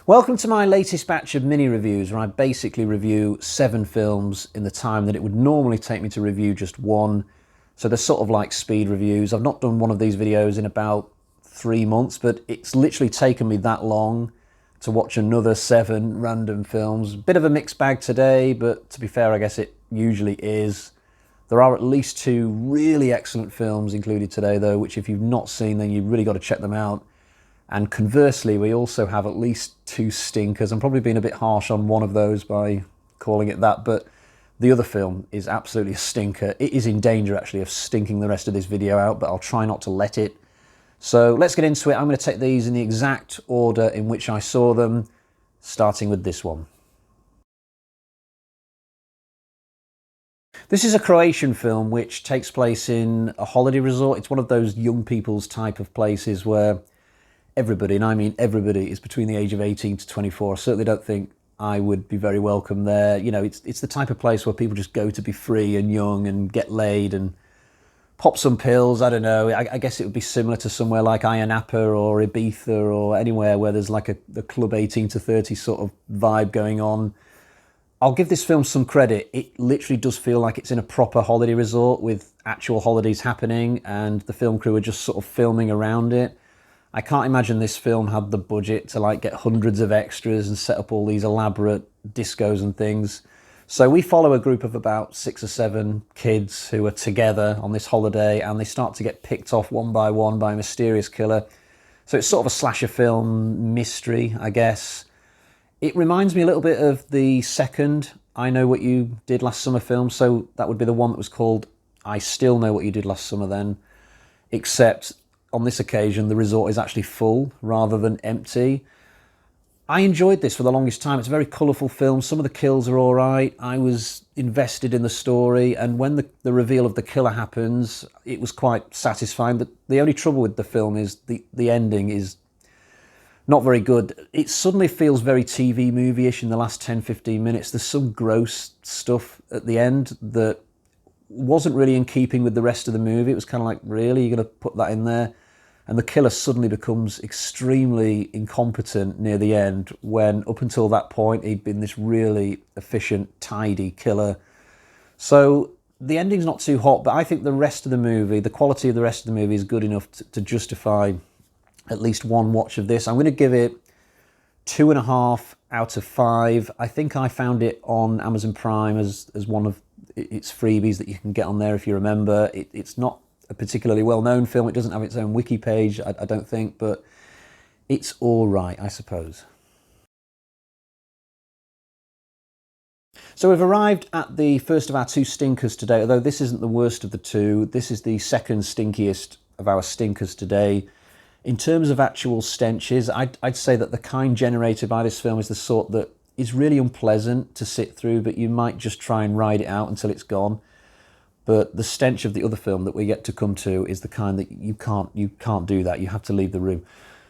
Welcome to my latest batch of mini reviews, where I basically review 7 films in the time that it would normally take me to review just one. So they're sort of like speed reviews. I've not done one of these videos in about 3 months, but it's literally taken me that long to watch another 7 random films. Bit of a mixed bag today, but to be fair, I guess it usually is. There are at least 2 really excellent films included today, though, which if you've not seen, then you've really got to check them out. And conversely, we also have at least 2 stinkers. I'm probably being a bit harsh on one of those by calling it that, but the other film is absolutely a stinker. It is in danger, actually, of stinking the rest of this video out, but I'll try not to let it. So let's get into it. I'm going to take these in the exact order in which I saw them, starting with this one. This is a Croatian film which takes place in a holiday resort. It's one of those young people's type of places where everybody, and I mean everybody, is between the age of 18 to 24. I certainly don't think I would be very welcome there. You know, it's the type of place where people just go to be free and young and get laid and pop some pills. I don't know. I guess it would be similar to somewhere like Ayia Napa or Ibiza or anywhere where there's like a club 18 to 30 sort of vibe going on. I'll give this film some credit. It literally does feel like it's in a proper holiday resort with actual holidays happening, and the film crew are just sort of filming around it. I can't imagine this film had the budget to like get hundreds of extras and set up all these elaborate discos and things. So we follow a group of about 6 or 7 kids who are together on this holiday, and they start to get picked off one by one by a mysterious killer. So it's sort of a slasher film mystery, I guess. It reminds me a little bit of the second I Know What You Did Last Summer film. So that would be the one that was called I Still Know What You Did Last Summer then, except on this occasion, the resort is actually full rather than empty. I enjoyed this for the longest time. It's a very colourful film. Some of the kills are all right. I was invested in the story, and when the reveal of the killer happens, it was quite satisfying. But the only trouble with the film is the ending is not very good. It suddenly feels very TV movie-ish in the last 10-15 minutes. There's some gross stuff at the end that wasn't really in keeping with the rest of the movie. It was kind of like, really, you're going to put that in there? And the killer suddenly becomes extremely incompetent near the end, when up until that point he'd been this really efficient, tidy killer. So the ending's not too hot, but I think the rest of the movie, the quality of the rest of the movie is good enough to justify at least one watch of this. I'm going to give it 2.5 out of 5. I think I found it on Amazon Prime as one of its freebies that you can get on there if you remember. It's not a particularly well-known film. It doesn't have its own wiki page, I don't think, but it's all right, I suppose. So we've arrived at the first of our 2 stinkers today, although this isn't the worst of the 2. This is the second stinkiest of our stinkers today. In terms of actual stenches, I'd say that the kind generated by this film is the sort that is really unpleasant to sit through, but you might just try and ride it out until it's gone. But the stench of the other film that we get to come to is the kind that you can't do that. You have to leave the room.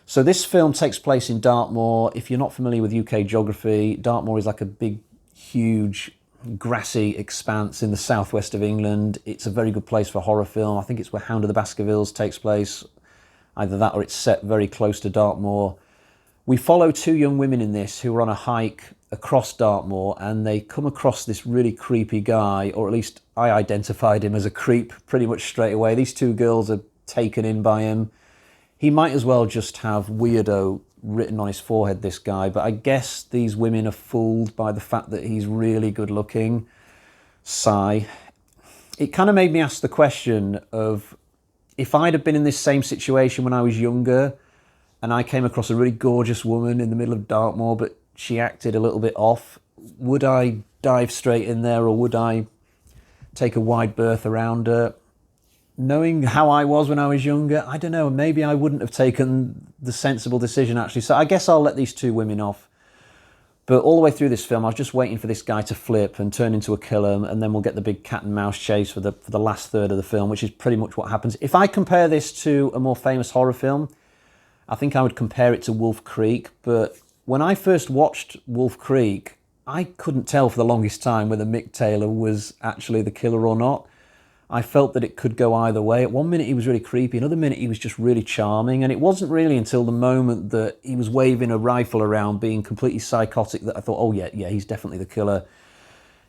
So this film takes place in Dartmoor. If you're not familiar with UK geography, Dartmoor is like a big, huge, grassy expanse in the southwest of England. It's a very good place for a horror film. I think it's where Hound of the Baskervilles takes place. Either that or it's set very close to Dartmoor. We follow 2 young women in this who are on a hike across Dartmoor, and they come across this really creepy guy, or at least I identified him as a creep pretty much straight away. These 2 girls are taken in by him. He might as well just have weirdo written on his forehead, this guy, but I guess these women are fooled by the fact that he's really good looking. Sigh. It kind of made me ask the question of, if I'd have been in this same situation when I was younger, and I came across a really gorgeous woman in the middle of Dartmoor, but she acted a little bit off, would I dive straight in there, or would I take a wide berth around her? Knowing how I was when I was younger, I don't know, maybe I wouldn't have taken the sensible decision, actually. So I guess I'll let these 2 women off. But all the way through this film, I was just waiting for this guy to flip and turn into a killer, and then we'll get the big cat and mouse chase for the last third of the film, which is pretty much what happens. If I compare this to a more famous horror film, I think I would compare it to Wolf Creek. But when I first watched Wolf Creek, I couldn't tell for the longest time whether Mick Taylor was actually the killer or not. I felt that it could go either way. At one minute he was really creepy, another minute he was just really charming, and it wasn't really until the moment that he was waving a rifle around being completely psychotic that I thought, oh yeah, he's definitely the killer.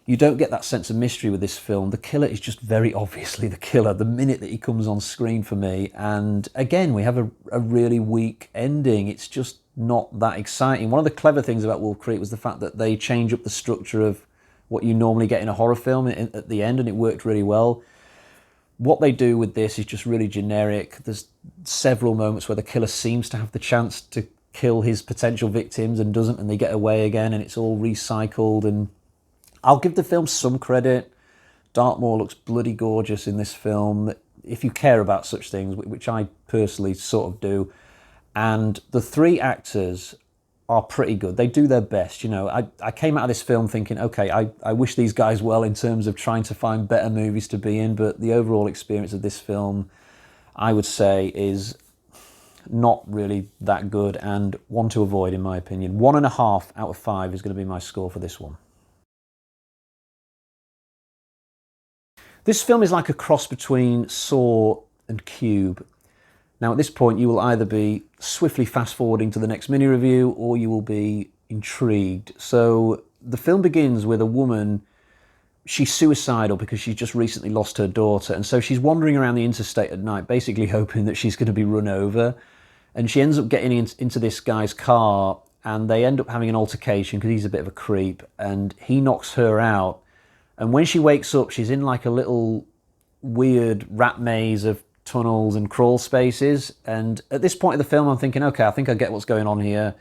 You don't get that sense of mystery with this film. The killer is just very obviously the killer the minute that he comes on screen for me. And again, we have a really weak ending. It's just not that exciting. One of the clever things about Wolf Creek was the fact that they change up the structure of what you normally get in a horror film at the end, and it worked really well. What they do with this is just really generic. There's several moments where the killer seems to have the chance to kill his potential victims and doesn't, and they get away again, and it's all recycled. And I'll give the film some credit. Dartmoor looks bloody gorgeous in this film, if you care about such things, which I personally sort of do. And the three actors are pretty good. They do their best. You know, I came out of this film thinking, okay, I wish these guys well in terms of trying to find better movies to be in, but the overall experience of this film, I would say, is not really that good and one to avoid, in my opinion. 1.5 out of 5 is going to be my score for this one. This film is like a cross between Saw and Cube. Now, at this point, you will either be swiftly fast-forwarding to the next mini-review or you will be intrigued. So the film begins with a woman. She's suicidal because she's just recently lost her daughter, and so she's wandering around the interstate at night, basically hoping that she's going to be run over. And she ends up getting into this guy's car, and they end up having an altercation because he's a bit of a creep, and he knocks her out. And when she wakes up, she's in like a little weird rat maze of tunnels and crawl spaces. And at this point of the film, I'm thinking, okay, I think I get what's going on here.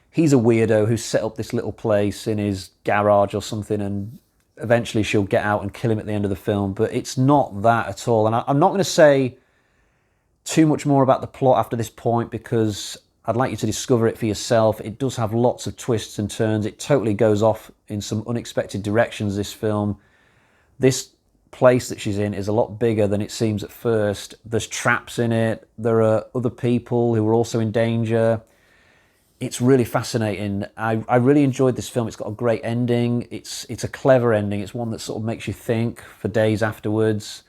He's a weirdo who's set up this little place in his garage or something, and eventually she'll get out and kill him at the end of the film. But it's not that at all. And I'm not going to say too much more about the plot after this point because I'd like you to discover it for yourself. It does have lots of twists and turns. It totally goes off in some unexpected directions, this film. This place that she's in is a lot bigger than it seems at first. There's traps in it. There are other people who are also in danger. It's really fascinating. I really enjoyed this film. It's got a great ending. It's a clever ending. It's one that sort of makes you think for days afterwards.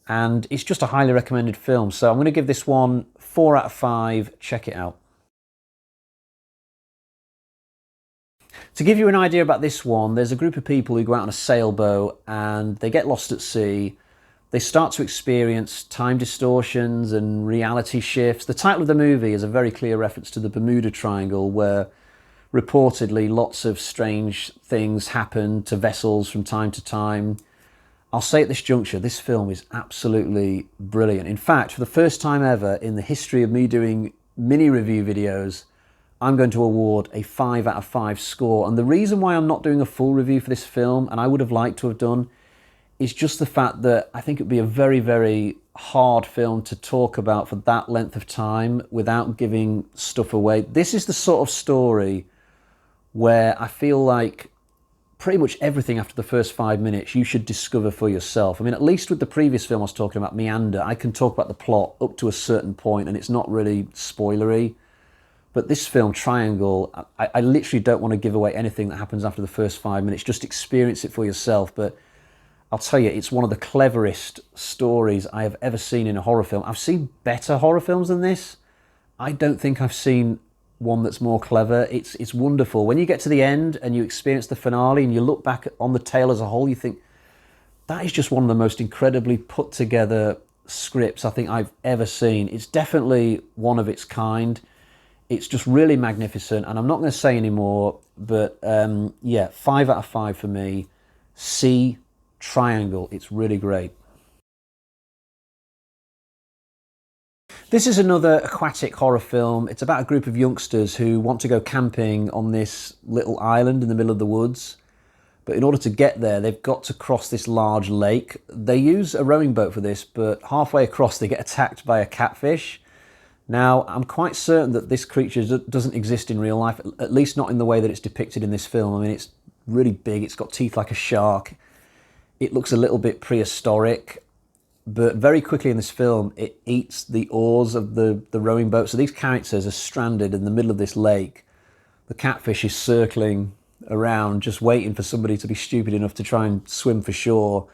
And it's just a highly recommended film. So I'm going to give this one 4 out of 5. Check it out. To give you an idea about this one, there's a group of people who go out on a sailboat and they get lost at sea. They start to experience time distortions and reality shifts. The title of the movie is a very clear reference to the Bermuda Triangle, where reportedly lots of strange things happen to vessels from time to time. I'll say at this juncture, this film is absolutely brilliant. In fact, for the first time ever in the history of me doing mini review videos, I'm going to award a 5 out of 5 score. And the reason why I'm not doing a full review for this film, and I would have liked to have done, is just the fact that I think it would be a very, very hard film to talk about for that length of time without giving stuff away. This is the sort of story where I feel like pretty much everything after the first 5 minutes you should discover for yourself. I mean, at least with the previous film I was talking about, Meander, I can talk about the plot up to a certain point and it's not really spoilery. But this film, Triangle, I literally don't want to give away anything that happens after the first 5 minutes. Just experience it for yourself. But I'll tell you, it's one of the cleverest stories I have ever seen in a horror film. I've seen better horror films than this. I don't think I've seen one that's more clever. It's wonderful. When you get to the end and you experience the finale and you look back on the tale as a whole, you think, that is just one of the most incredibly put together scripts I think I've ever seen. It's definitely one of its kind. It's just really magnificent, and I'm not going to say any more, but yeah, 5 out of 5 for me. See Triangle. It's really great. This is another aquatic horror film. It's about a group of youngsters who want to go camping on this little island in the middle of the woods. But in order to get there, they've got to cross this large lake. They use a rowing boat for this, but halfway across they get attacked by a catfish. Now, I'm quite certain that this creature doesn't exist in real life, at least not in the way that it's depicted in this film. I mean, it's really big, it's got teeth like a shark. It looks a little bit prehistoric, but very quickly in this film, it eats the oars of the rowing boat. So these characters are stranded in the middle of this lake. The catfish is circling around, just waiting for somebody to be stupid enough to try and swim for shore.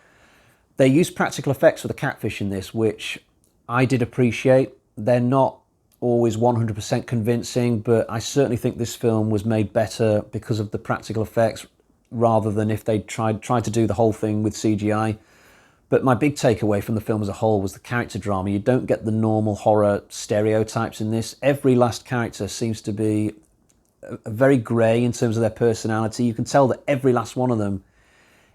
They use practical effects for the catfish in this, which I did appreciate. They're not always 100% convincing, but I certainly think this film was made better because of the practical effects rather than if they tried to do the whole thing with CGI. But my big takeaway from the film as a whole was the character drama. You don't get the normal horror stereotypes in this. Every last character seems to be very grey in terms of their personality. You can tell that every last one of them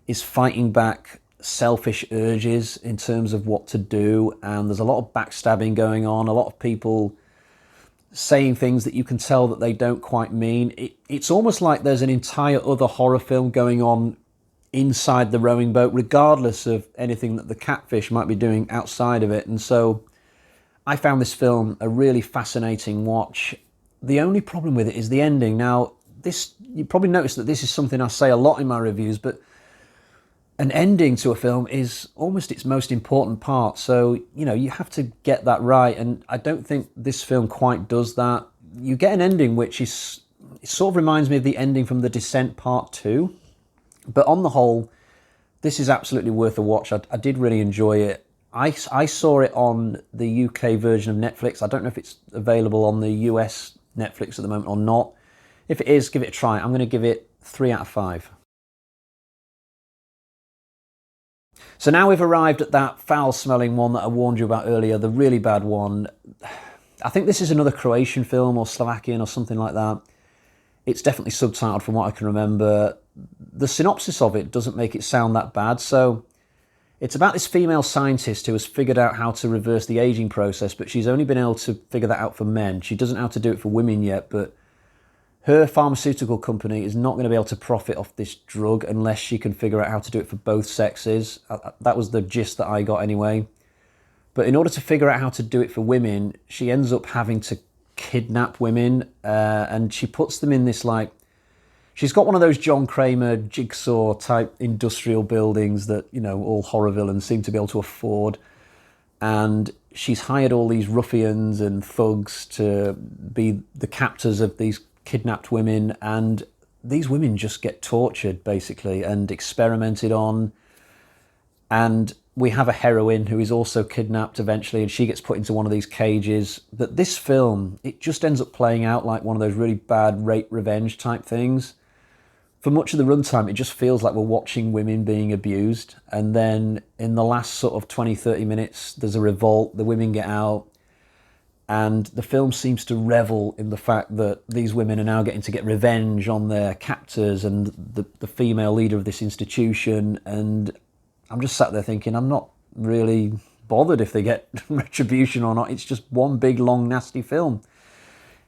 is fighting back selfish urges in terms of what to do, and there's a lot of backstabbing going on, a lot of people saying things that you can tell that they don't quite mean. It's almost like there's an entire other horror film going on inside the rowing boat, regardless of anything that the catfish might be doing outside of it. And so I found this film a really fascinating watch. The only problem with it is the ending. Now, this, you probably noticed that this is something I say a lot in my reviews, but an ending to a film is almost its most important part. So, you know, you have to get that right. And I don't think this film quite does that. You get an ending which is, it sort of reminds me of the ending from The Descent Part 2. But on the whole, this is absolutely worth a watch. I did really enjoy it. I saw it on the UK version of Netflix. I don't know if it's available on the US Netflix at the moment or not. If it is, give it a try. I'm going to give it 3 out of 5. So now we've arrived at that foul-smelling one that I warned you about earlier, the really bad one. I think this is another Croatian film or Slovakian or something like that. It's definitely subtitled from what I can remember. The synopsis of it doesn't make it sound that bad. So it's about this female scientist who has figured out how to reverse the aging process, but she's only been able to figure that out for men. She doesn't know how to do it for women yet, but her pharmaceutical company is not going to be able to profit off this drug unless she can figure out how to do it for both sexes. That was the gist that I got anyway. But in order to figure out how to do it for women, she ends up having to kidnap women, and she puts them in this, like, she's got one of those John Kramer jigsaw type industrial buildings that, you know, all horror villains seem to be able to afford. And she's hired all these ruffians and thugs to be the captors of these kidnapped women, and these women just get tortured basically and experimented on. And we have a heroine who is also kidnapped eventually, and she gets put into one of these cages. But this film, it just ends up playing out like one of those really bad rape revenge type things. For much of the runtime, it just feels like we're watching women being abused. And then in the last sort of 20-30 minutes, there's a revolt, the women get out, and the film seems to revel in the fact that these women are now getting to get revenge on their captors and the female leader of this institution. And I'm just sat there thinking, I'm not really bothered if they get retribution or not. It's just one big, long, nasty film.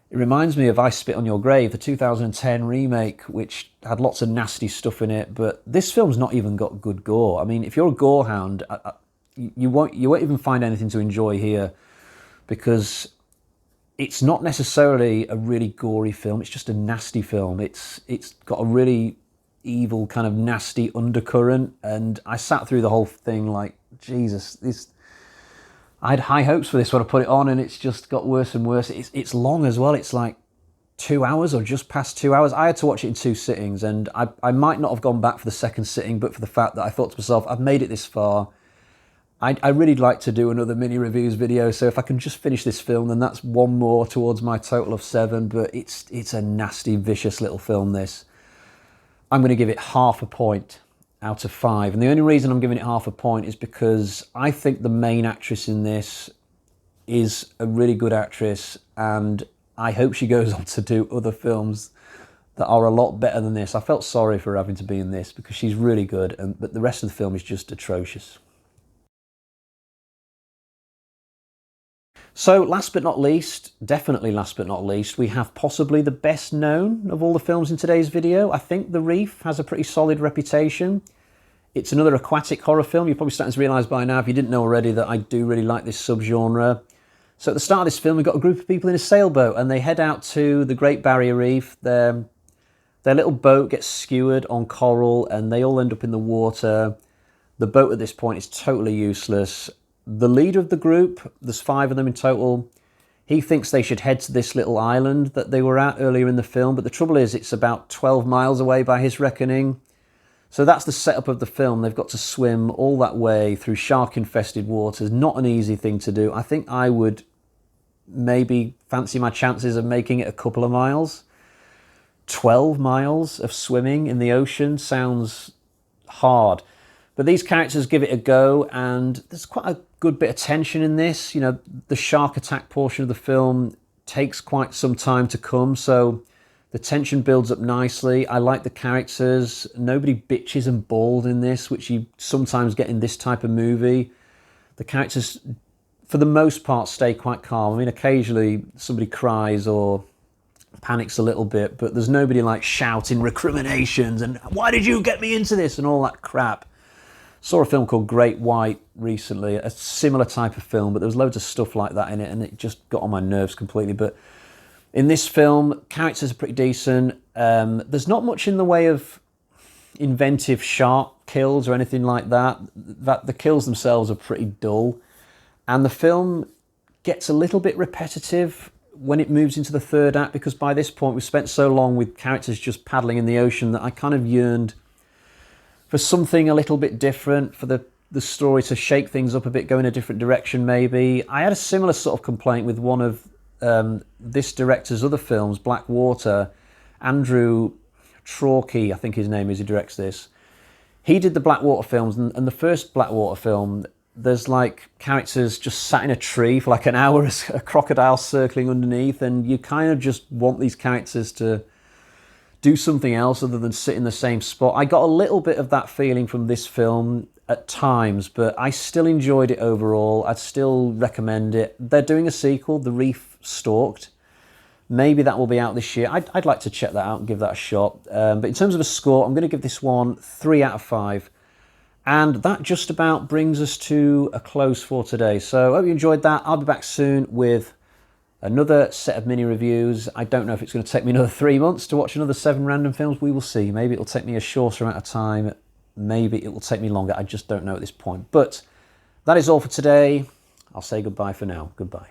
It reminds me of I Spit on Your Grave, the 2010 remake, which had lots of nasty stuff in it, but this film's not even got good gore. I mean, if you're a gore hound, you won't even find anything to enjoy here, because it's not necessarily a really gory film. It's just a nasty film. It's got a really evil kind of nasty undercurrent, and I sat through the whole thing like, Jesus, I had high hopes for this when I put it on, and it's just got worse and worse. It's long as well. It's like 2 hours or just past 2 hours. I had to watch it in 2 sittings, and I might not have gone back for the second sitting, but for the fact that I thought to myself, I've made it this far. I really like to do another mini reviews video, so if I can just finish this film, then that's one more towards my total of 7, but it's a nasty, vicious little film, this. I'm going to give it 0.5 point out of 5, and the only reason I'm giving it 0.5 point is because I think the main actress in this is a really good actress, and I hope she goes on to do other films that are a lot better than this. I felt sorry for her having to be in this because she's really good, but the rest of the film is just atrocious. So last but not least, definitely last but not least, we have possibly the best known of all the films in today's video. I think The Reef has a pretty solid reputation. It's another aquatic horror film. You're probably starting to realise by now, if you didn't know already, that I do really like this subgenre. So at the start of this film, we've got a group of people in a sailboat, and they head out to the Great Barrier Reef. Their little boat gets skewered on coral, and they all end up in the water. The boat at this point is totally useless. The leader of the group, there's 5 of them in total, he thinks they should head to this little island that they were at earlier in the film, but the trouble is it's about 12 miles away by his reckoning. So that's the setup of the film. They've got to swim all that way through shark-infested waters. Not an easy thing to do. I think I would maybe fancy my chances of making it a couple of miles. 12 miles of swimming in the ocean sounds hard. But these characters give it a go, and there's quite a good bit of tension in this. You know, the shark attack portion of the film takes quite some time to come, so the tension builds up nicely. I like the characters. Nobody bitches and bawls in this, which you sometimes get in this type of movie. The characters, for the most part, stay quite calm. I mean, occasionally somebody cries or panics a little bit, but there's nobody like shouting recriminations and "why did you get me into this" and all that crap. Saw a film called Great White recently, a similar type of film, but there was loads of stuff like that in it, and it just got on my nerves completely. But in this film, characters are pretty decent. There's not much in the way of inventive shark kills or anything like that. The kills themselves are pretty dull. And the film gets a little bit repetitive when it moves into the third act, because by this point we've spent so long with characters just paddling in the ocean that I kind of yearned for something a little bit different, for the story to shake things up a bit, go in a different direction maybe. I had a similar sort of complaint with one of this director's other films, Blackwater. Andrew Traucki, I think his name is, who directs this. He did the Blackwater films, and the first Blackwater film, there's like characters just sat in a tree for like an hour, a crocodile circling underneath, and you kind of just want these characters to do something else other than sit in the same spot. I got a little bit of that feeling from this film at times, but I still enjoyed it overall. I'd still recommend it. They're doing a sequel, The Reef Stalked. Maybe that will be out this year. I'd like to check that out and give that a shot. But in terms of a score, I'm going to give this one 3 out of 5. And that just about brings us to a close for today. So I hope you enjoyed that. I'll be back soon with another set of mini reviews. I don't know if it's going to take me another 3 months to watch another 7 random films. We will see. Maybe it'll take me a shorter amount of time. Maybe it will take me longer. I just don't know at this point. But that is all for today. I'll say goodbye for now. Goodbye.